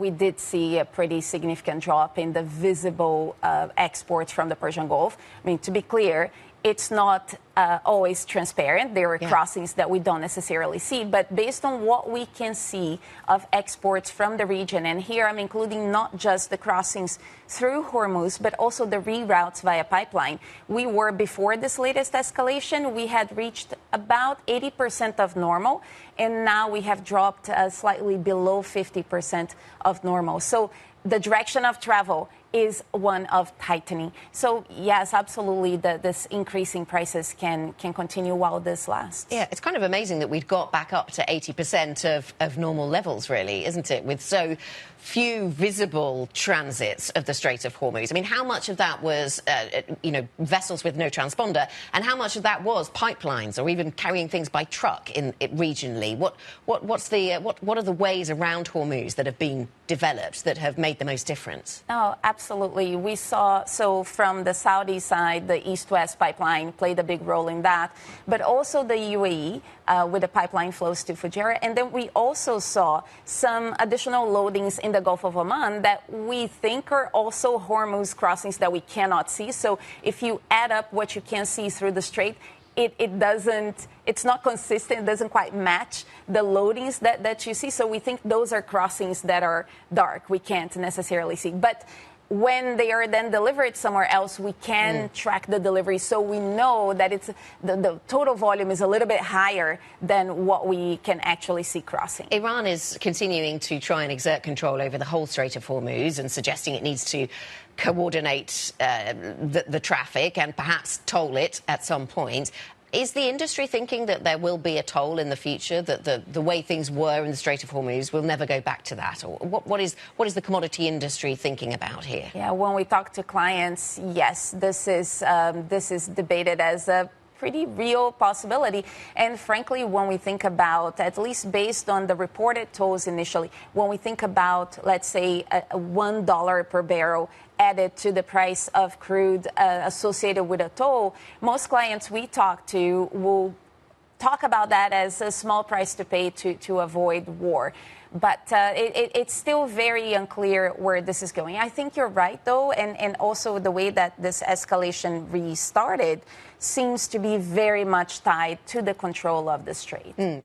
we did see a pretty significant drop in the visible exports from the Persian Gulf. I mean, to be clear, it's not always transparent. There are crossings that we don't necessarily see. But based on what we can see of exports from the region, and here I'm including not just the crossings through Hormuz, but also the reroutes via pipeline. We were, before this latest escalation, we had reached about 80% of normal, and now we have dropped slightly below 50% of normal. So the direction of travel is one of tightening. So, yes, absolutely, this increasing prices can continue while this lasts. Yeah, it's kind of amazing that we've got back up to 80% of normal levels, really, isn't it? With so few visible transits of the Strait of Hormuz. I mean, how much of that was, vessels with no transponder, and how much of that was pipelines or even carrying things by truck regionally? What are the ways around Hormuz that have been developed that have made the most difference? Oh, absolutely. We saw, so from the Saudi side, the East-West pipeline played a big role in that, but also the UAE with the pipeline flows to Fujairah. And then we also saw some additional loadings in the Gulf of Oman that we think are also Hormuz crossings that we cannot see. So if you add up what you can see through the strait, it's not consistent. It doesn't quite match the loadings that you see. So we think those are crossings that are dark. We can't necessarily see. But when they are then delivered somewhere else, we can track the delivery. So we know that it's the total volume is a little bit higher than what we can actually see crossing. Iran is continuing to try and exert control over the whole Strait of Hormuz and suggesting it needs to coordinate the traffic and perhaps toll it at some point. Is the industry thinking that there will be a toll in the future, that the way things were in the Strait of Hormuz will never go back to that? Or what is the commodity industry thinking about here? Yeah, when we talk to clients, yes, this is debated as a pretty real possibility. And frankly, when we think about, at least based on the reported tolls initially, when we think about, let's say, a $1 per barrel added to the price of crude associated with a toll, most clients we talk to will talk about that as a small price to pay to avoid war. But it's still very unclear where this is going. I think you're right, though, and also the way that this escalation restarted seems to be very much tied to the control of the strait.